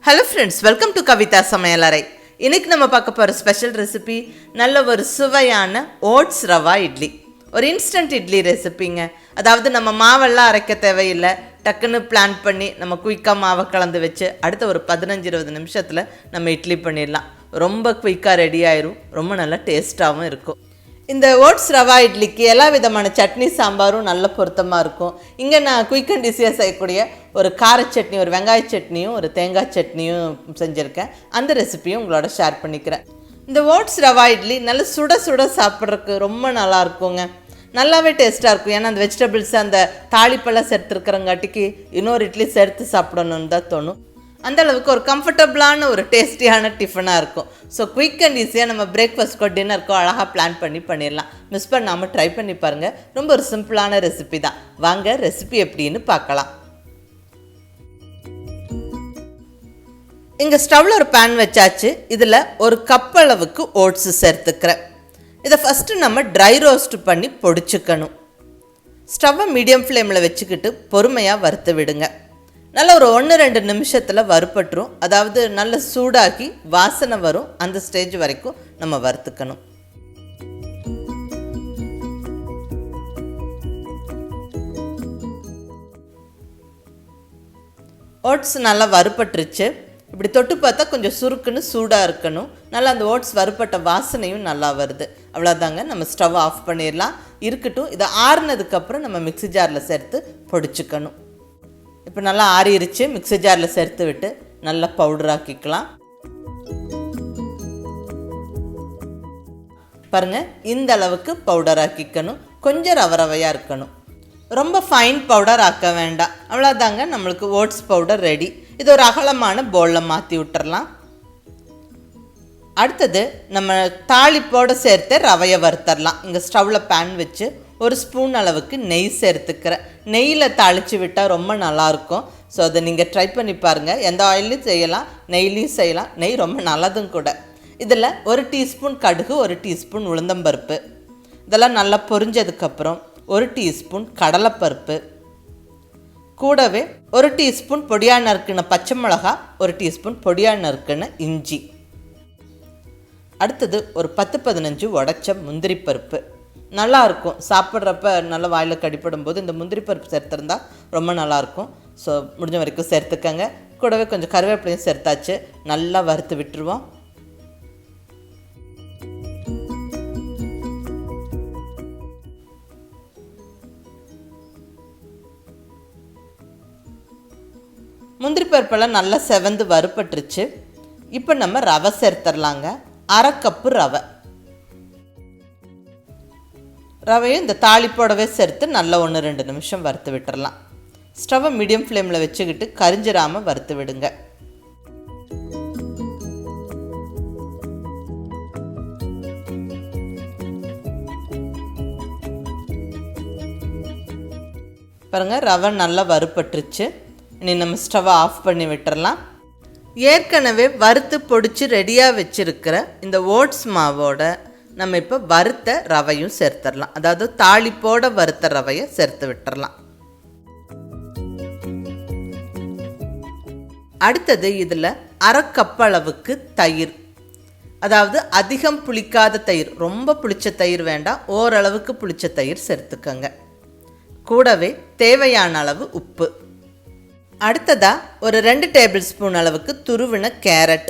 Hello friends, welcome to KAVITHASAMAYALARAI. இன்னைக்கு நம்ம பார்க்க போற ஸ்பெஷல் ரெசிபி நல்ல ஒரு சுவையான ஓட்ஸ் ரவா இட்லி. ஒரு இன்ஸ்டன்ட் இட்லி ரெசிபிங்க. அதாவது நம்ம மாவெல்லாம் அரைக்க தேவையில்லை. டக்குன்னு பிளான் பண்ணி நம்ம குயிக்கா மாவை கலந்து வச்சு அடுத்த ஒரு 15-20 நிமிஷத்துல நம்ம இட்லி பண்ணிடலாம். ரொம்ப குயிக்கா ரெடி ஆயிரும். ரொம்ப நல்ல டேஸ்டாவும் இருக்கும். இந்த ஓட்ஸ் ரவா இட்லிக்கு எல்லா விதமான சட்னி சாம்பாரும் நல்ல பொருத்தமாக இருக்கும். இங்கே நான் குயிக் அண்ட் ஈஸியாக செய்யக்கூடிய ஒரு கார சட்னி, ஒரு வெங்காய சட்னியும் ஒரு தேங்காய் சட்னியும் செஞ்சுருக்கேன். அந்த ரெசிபியும் உங்களோட ஷேர் பண்ணிக்கிறேன். இந்த ஓட்ஸ் ரவா இட்லி நல்ல சுட சுட சாப்பிட்றதுக்கு ரொம்ப நல்லா இருக்குங்க. நல்லாவே டேஸ்ட்டாக இருக்கும். ஏன்னா அந்த வெஜிடபிள்ஸ் அந்த தாளிப்பெல்லாம் சேர்த்துருக்கிறங்காட்டிக்கு இன்னொரு இட்லி சேர்த்து சாப்பிடணுன்னு தான் தோணும். அந்த அளவுக்கு ஒரு கம்ஃபர்டபுளான ஒரு டேஸ்டியான டிஃபனாக இருக்கும். ஸோ குயிக் அண்ட் ஈஸியாக நம்ம பிரேக்ஃபாஸ்ட்க்கோ டின்னருக்கோ அழகாக பிளான் பண்ணிடலாம். மிஸ் பண்ணாமல் ட்ரை பண்ணி பாருங்கள். ரொம்ப ஒரு சிம்பிளான ரெசிபி தான். வாங்க ரெசிபி எப்படின்னு பார்க்கலாம். இங்கே ஸ்டவ்வில் ஒரு பேன் வச்சாச்சு. இதில் ஒரு கப் அளவுக்கு ஓட்ஸு சேர்த்துக்கிறேன். இதை ஃபஸ்ட்டு நம்ம ட்ரை ரோஸ்ட் பண்ணி பொடிச்சுக்கணும். ஸ்டவ்வை மீடியம் ஃப்ளேமில் வச்சுக்கிட்டு பொறுமையாக வறுத்து விடுங்க. நல்ல ஒரு 1-2 நிமிஷத்தில் வறுப்பட்டுரும். அதாவது நல்ல சூடாக்கி வாசனை வரும். அந்த ஸ்டேஜ் வரைக்கும் நம்ம வறுத்துக்கணும். ஓட்ஸ் நல்லா வறுப்பட்டுருச்சு. இப்படி தொட்டு பார்த்தா கொஞ்சம் சுருக்குன்னு சூடாக இருக்கணும். நல்லா அந்த ஓட்ஸ் வறுப்பட்ட வாசனையும் நல்லா வருது. அவ்வளோதாங்க, நம்ம ஸ்டவ் ஆஃப் பண்ணிடலாம். இருக்கட்டும். இதை ஆறுனதுக்கப்புறம் நம்ம மிக்ஸி ஜாரில் சேர்த்து பொடிச்சுக்கணும். இப்போ நல்லா ஆறிடுச்சு. மிக்ஸி ஜாரில் சேர்த்து விட்டு நல்லா பவுடராக்கிக்கலாம். பாருங்கள், இந்த அளவுக்கு பவுடர் ஆக்கிக்கணும். கொஞ்சம் ரவையாக இருக்கணும். ரொம்ப ஃபைன் பவுடர் ஆக்க வேண்டாம். அவ்வளோதாங்க, நம்மளுக்கு ஓட்ஸ் பவுடர் ரெடி. இது ஒரு அகலமான பவுலில் மாற்றி விட்டுறலாம். அடுத்தது நம்ம தாளிப்போடு சேர்த்து ரவையை வறுத்தரலாம். இங்கே ஸ்டவ்வில் பேன் வச்சு ஒரு ஸ்பூன் அளவுக்கு நெய் சேர்த்துக்கிறேன். நெய்யில் தாளித்து விட்டால் ரொம்ப நல்லாயிருக்கும். ஸோ அதை நீங்கள் ட்ரை பண்ணி பாருங்கள். எந்த ஆயிலையும் செய்யலாம், நெய்லையும் செய்யலாம். நெய் ரொம்ப நல்லதும் கூட. இதில் 1 டீஸ்பூன் கடுகு, 1 டீஸ்பூன் உளுந்தம்பருப்பு, இதெல்லாம் நல்லா பொரிஞ்சதுக்கப்புறம் 1 டீஸ்பூன் கடலைப்பருப்பு, கூடவே 1 டீஸ்பூன் பொடியாக நறுக்கின பச்சை மிளகா, 1 டீஸ்பூன் பொடியாக நறுக்கின இஞ்சி. அடுத்தது ஒரு 10-15 உடைச்ச முந்திரி பருப்பு. நல்லாயிருக்கும். சாப்பிட்றப்ப நல்லா வாயில் கடிப்படும் போது இந்த முந்திரி பருப்பு சேர்த்துருந்தா ரொம்ப நல்லாயிருக்கும். ஸோ முடிஞ்ச வரைக்கும் சேர்த்துக்கங்க. கூடவே கொஞ்சம் கருவேப்பிலையும் சேர்த்தாச்சு. நல்லா வறுத்து விட்டுருவோம். முந்திரி பருப்பெல்லாம் நல்லா செவந்து வறுப்பட்டுருச்சு. இப்போ நம்ம ரவை சேர்த்துடலாங்க. 1/2 கப்பு ரவை. ரவையும் இந்த தாளிப்போடவே சேர்த்து நல்லா 1-2 நிமிஷம் வறுத்து விட்டுறலாம். ஸ்டவ்வை மீடியம் ஃப்ளேமில் வச்சுக்கிட்டு கரிஞ்சிராமல் வறுத்து விடுங்க. பாருங்கள், ரவை நல்லா வறுப்பட்டுருச்சு. இனி நம்ம ஸ்டவ்வை ஆஃப் பண்ணி விட்டுறலாம். ஏற்கனவே வறுத்து பொடிச்சு ரெடியாக வச்சுருக்கிற இந்த ஓட்ஸ் மாவோட நம்ம இப்போ வறுத்த ரவையும் சேர்த்துடலாம். அதாவது தாளிப்போட வறுத்த ரவையை சேர்த்து விட்டுறலாம். அடுத்தது இதில் 1/2 கப் அளவுக்கு தயிர். அதாவது அதிகம் புளிக்காத தயிர், ரொம்ப புளிச்ச தயிர் வேண்டாம், ஓரளவுக்கு புளிச்ச தயிர் சேர்த்துக்கங்க. கூடவே தேவையான அளவு உப்பு. அடுத்ததாக ஒரு 2 டேபிள் ஸ்பூன் அளவுக்கு துருவின கேரட்,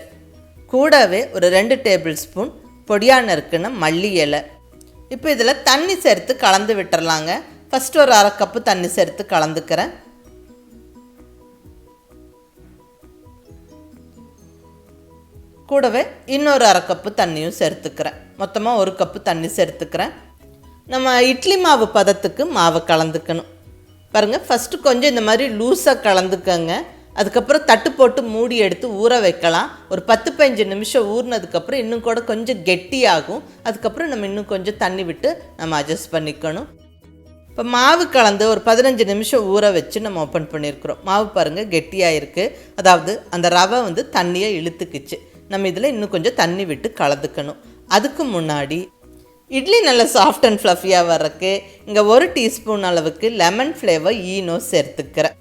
கூடவே ஒரு 2 டேபிள் ஸ்பூன் பொடியாக நறுக்குன மல்லி இலை. இப்போ இதில் தண்ணி சேர்த்து கலந்து விட்டுறலாங்க. ஃபஸ்ட்டு ஒரு 1/2 கப்பு தண்ணி சேர்த்து கலந்துக்கிறேன். கூடவே இன்னொரு 1/2 கப்பு தண்ணியும் சேர்த்துக்கிறேன். மொத்தமாக 1 கப்பு தண்ணி சேர்த்துக்கிறேன். நம்ம இட்லி மாவு பதத்துக்கு மாவை கலந்துக்கணும். பாருங்கள், ஃபஸ்ட்டு கொஞ்சம் இந்த மாதிரி லூஸாக கலந்துக்கங்க. அதுக்கப்புறம் தட்டு போட்டு மூடி எடுத்து ஊற வைக்கலாம். ஒரு 10-15 நிமிஷம் ஊறினதுக்கப்புறம் இன்னும் கூட கொஞ்சம் கெட்டியாகும். அதுக்கப்புறம் நம்ம இன்னும் கொஞ்சம் தண்ணி விட்டு நம்ம அட்ஜஸ்ட் பண்ணிக்கணும். இப்போ மாவு கலந்து ஒரு 15 நிமிஷம் ஊற வச்சு நம்ம ஓப்பன் பண்ணியிருக்கிறோம். மாவு பாருங்கள் கெட்டியாக இருக்குது. அதாவது அந்த ரவை தண்ணியை இழுத்துக்குச்சு. நம்ம இதில் இன்னும் கொஞ்சம் தண்ணி விட்டு கலந்துக்கணும். அதுக்கு முன்னாடி இட்லி நல்ல சாஃப்ட் அண்ட் ஃப்ளஃபியாக வர்றதுக்கு இங்கே 1 டீஸ்பூன் அளவுக்கு லெமன் ஃப்ளேவர் ஈனோ சேர்த்துக்கிறேன்.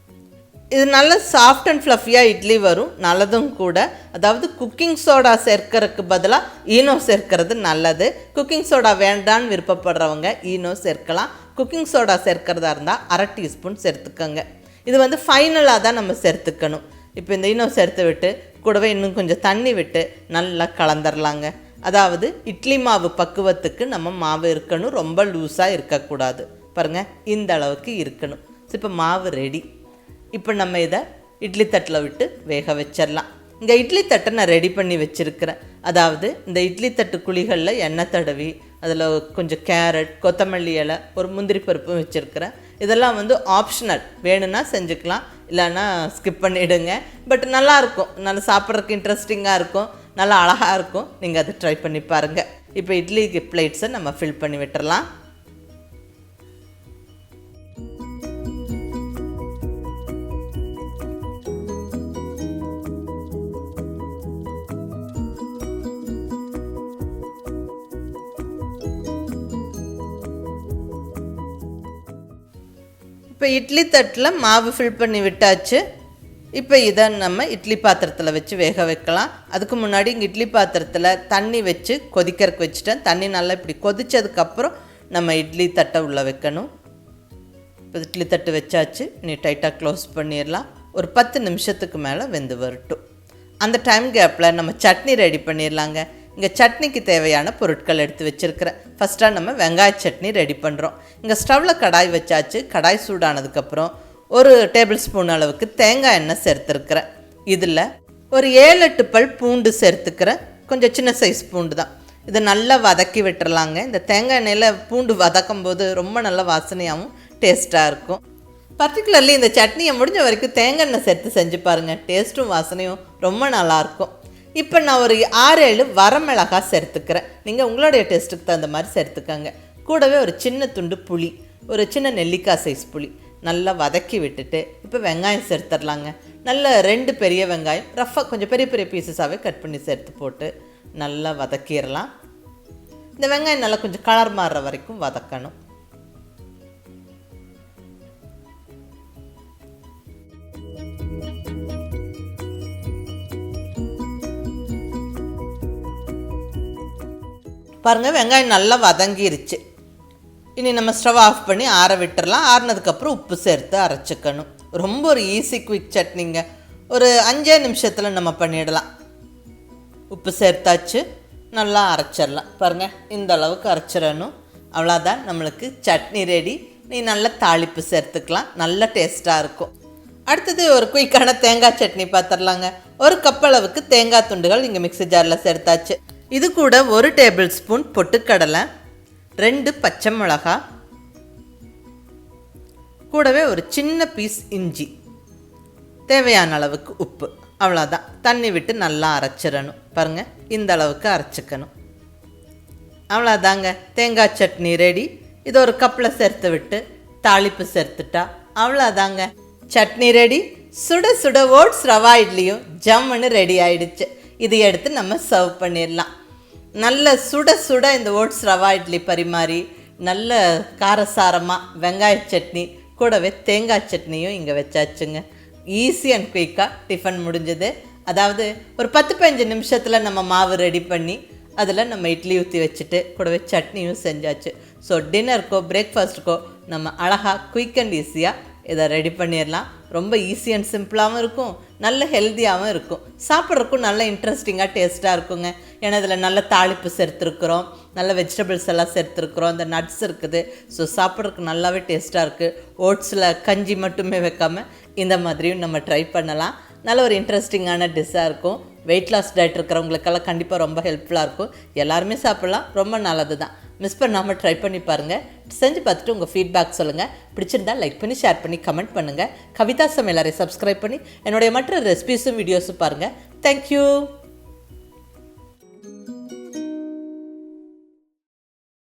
இது நல்ல சாஃப்ட் அண்ட் ஃப்ளஃபியாக இட்லி வரும், நல்லதும் கூட. அதாவது குக்கிங் சோடா சேர்க்கறதுக்கு பதிலாக ஈனோ சேர்க்கறது நல்லது. குக்கிங் சோடா வேண்டான்னு விருப்பப்படுறவங்க ஈனோ சேர்க்கலாம். குக்கிங் சோடா சேர்க்கிறதா இருந்தால் 1/2 டீஸ்பூன் சேர்த்துக்கோங்க. இது வந்து ஃபைனலாக தான் நம்ம சேர்த்துக்கணும். இப்போ இந்த ஈனோ சேர்த்து விட்டு கூடவே இன்னும் கொஞ்சம் தண்ணி விட்டு நல்லா கலந்துடலாங்க. அதாவது இட்லி மாவு பக்குவத்துக்கு நம்ம மாவு இருக்கணும், ரொம்ப லூஸாக இருக்கக்கூடாது. பாருங்கள், இந்த அளவுக்கு இருக்கணும். இப்போ மாவு ரெடி. இப்போ நம்ம இதை இட்லி தட்டில் விட்டு வேக வச்சிடலாம். இங்கே இட்லி தட்டை நான் ரெடி பண்ணி வச்சுருக்கிறேன். அதாவது இந்த இட்லி தட்டு குழிகளில் எண்ணெய் தடவி அதில் கொஞ்சம் கேரட், கொத்தமல்லி இலை, ஒரு முந்திரி பருப்பும் வச்சுருக்கிறேன். இதெல்லாம் வந்து ஆப்ஷனல், வேணும்னா செஞ்சுக்கலாம், இல்லைன்னா ஸ்கிப் பண்ணிவிடுங்க. பட் நல்லாயிருக்கும், நல்லா சாப்பிட்றதுக்கு இன்ட்ரெஸ்டிங்காக இருக்கும், நல்லா அழகாக இருக்கும். நீங்கள் அதை ட்ரை பண்ணி பாருங்கள். இப்போ இட்லி பிளேட்ஸை நம்ம ஃபில் பண்ணி விட்டுறலாம். இப்போ இட்லி தட்டில் மாவு ஃபில் பண்ணி விட்டாச்சு. இப்போ இதை நம்ம இட்லி பாத்திரத்தில் வச்சு வேக வைக்கலாம். அதுக்கு முன்னாடி இங்கே இட்லி பாத்திரத்தில் தண்ணி வச்சு கொதிக்கிறதுக்கு வச்சுட்டேன். தண்ணி நல்லா இப்படி கொதித்ததுக்கப்புறம் நம்ம இட்லி தட்டை உள்ளே வைக்கணும். இப்போ இட்லி தட்டு வச்சாச்சு. இனி டைட்டாக க்ளோஸ் பண்ணிடலாம். ஒரு 10 நிமிஷத்துக்கு மேலே வெந்து வரட்டும். அந்த டைம் கேப்பில் நம்ம சட்னி ரெடி பண்ணிடலாங்க. இங்கே சட்னிக்கு தேவையான பொருட்கள் எடுத்து வச்சுருக்கிறேன். ஃபஸ்ட்டாக நம்ம வெங்காய சட்னி ரெடி பண்ணுறோம். இங்கே ஸ்டவ்வில் கடாய் வச்சாச்சு. கடாய் சூடானதுக்கப்புறம் ஒரு டேபிள் ஸ்பூன் அளவுக்கு தேங்காய் எண்ணெய் சேர்த்துருக்கிறேன். இதில் ஒரு 7-8 பல் பூண்டு சேர்த்துக்கிறேன். கொஞ்சம் சின்ன சைஸ் பூண்டு தான். இதை நல்லா வதக்கி விட்டுறலாங்க. இந்த தேங்காய் எண்ணெயில் பூண்டு வதக்கும் போது ரொம்ப நல்ல வாசனையாகவும் டேஸ்ட்டாக இருக்கும். பர்டிகுலர்லி இந்த சட்னியை முடிஞ்ச வரைக்கும் தேங்காய் எண்ணெய் சேர்த்து செஞ்சு பாருங்கள். டேஸ்ட்டும் வாசனையும் ரொம்ப நல்லாயிருக்கும். இப்போ நான் ஒரு 6-7 வரமிளகாய் சேர்த்துக்கிறேன். நீங்கள் உங்களுடைய டேஸ்ட்டுக்கு தகுந்த மாதிரி சேர்த்துக்கோங்க. கூடவே ஒரு சின்ன துண்டு புளி, ஒரு சின்ன நெல்லிக்காய் சைஸ் புளி நல்லா வதக்கி விட்டுட்டு இப்போ வெங்காயம் சேர்த்துடலாங்க. நல்ல 2 பெரிய வெங்காயம் ரஃபாக கொஞ்சம் பெரிய பெரிய பீசஸாகவே கட் பண்ணி சேர்த்து போட்டு நல்லா வதக்கிடலாம். இந்த வெங்காயம் நல்லா கொஞ்சம் கலர் மாறுற வரைக்கும் வதக்கணும். பாருங்கள், வெங்காயம் நல்லா வதங்கிருச்சு. இனி நம்ம ஸ்டவ் ஆஃப் பண்ணி ஆற விட்டுறலாம். ஆறினதுக்கப்புறம் உப்பு சேர்த்து அரைச்சிக்கணும். ரொம்ப ஒரு ஈஸி குயிக் சட்னிங்க. ஒரு 5 நிமிஷத்தில் நம்ம பண்ணிடலாம். உப்பு சேர்த்தாச்சு, நல்லா அரைச்சிடலாம். பாருங்கள், இந்த அளவுக்கு அரைச்சிடணும். அவ்வளோதான், நம்மளுக்கு சட்னி ரெடி. நீ நல்லா தாளிப்பு சேர்த்துக்கலாம், நல்ல டேஸ்ட்டாக இருக்கும். அடுத்தது ஒரு குயிக்கான தேங்காய் சட்னி பார்த்துடலாங்க. 1 கப் அளவுக்கு தேங்காய் துண்டுகள் இங்கே மிக்ஸி ஜாரில் சேர்த்தாச்சு. இது கூட 1 டேபிள் ஸ்பூன் பொட்டுக்கடலை, 2 பச்சை மிளகாய், கூடவே ஒரு சின்ன பீஸ் இஞ்சி, தேவையான அளவுக்கு உப்பு. அவ்வளோதான், தண்ணி விட்டு நல்லா அரைச்சிடணும். பாருங்கள், இந்த அளவுக்கு அரைச்சிக்கணும். அவ்வளோதாங்க, தேங்காய் சட்னி ரெடி. இது ஒரு கப்பில் சேர்த்து விட்டு தாளிப்பு சேர்த்துட்டா அவ்வளோதாங்க, சட்னி ரெடி. சுட சுட ஓட்ஸ் ரவா இட்லியும் ஜம்முன்னு ரெடி ஆயிடுச்சு. இது எடுத்து நம்ம சர்வ் பண்ணிடலாம். நல்ல சுட சுட இந்த ஓட்ஸ் ரவா இட்லி பரிமாறி நல்ல காரசாரமாக வெங்காய சட்னி கூடவே தேங்காய் சட்னியும் இங்கே வச்சாச்சுங்க. ஈஸி அண்ட் குயிக்காக டிஃபன் முடிஞ்சது. அதாவது ஒரு 10-15 நிமிஷத்தில் நம்ம மாவு ரெடி பண்ணி அதில் நம்ம இட்லி ஊற்றி வச்சுட்டு கூடவே சட்னியும் செஞ்சாச்சு. ஸோ டின்னருக்கோ பிரேக்ஃபாஸ்ட்டுக்கோ நம்ம அழகாக குயிக் அண்ட் ஈஸியாக இதை ரெடி பண்ணிடலாம். ரொம்ப ஈஸி அண்ட் சிம்பிளாகவும் இருக்கும், நல்ல ஹெல்த்தியாகவும் இருக்கும், சாப்பிட்றதுக்கும் நல்ல இன்ட்ரெஸ்டிங்காக டேஸ்ட்டாக இருக்குங்க. ஏன்னா இதில் நல்ல தாளிப்பு சேர்த்துருக்குறோம், நல்ல வெஜிடபிள்ஸ் எல்லாம் சேர்த்துருக்குறோம், இந்த நட்ஸ் இருக்குது. ஸோ சாப்பிட்றதுக்கு நல்லாவே டேஸ்ட்டாக இருக்குது. ஓட்ஸில் கஞ்சி மட்டுமே வைக்காமல் இந்த மாதிரியும் நம்ம ட்ரை பண்ணலாம். நல்ல ஒரு இன்ட்ரெஸ்டிங்கான டிஷ்ஷாக இருக்கும். வெயிட் லாஸ் டயட் இருக்கிறவங்களுக்கெல்லாம் கண்டிப்பாக ரொம்ப ஹெல்ப்ஃபுல்லாக இருக்கும். எல்லாருமே சாப்பிட்லாம், ரொம்ப நல்லது தான். மிஸ் பண்ணாமல் ட்ரை பண்ணி பாருங்கள். செஞ்சு பார்த்துட்டு உங்கள் ஃபீட்பேக் சொல்லுங்கள். பிடிச்சிருந்தால் லைக் பண்ணி ஷேர் பண்ணி கமெண்ட் பண்ணுங்கள். கவிதா சமையலறை சப்ஸ்கிரைப் பண்ணி என்னுடைய மற்ற ரெசிபீஸும் வீடியோஸும் பாருங்கள். தேங்க்யூ.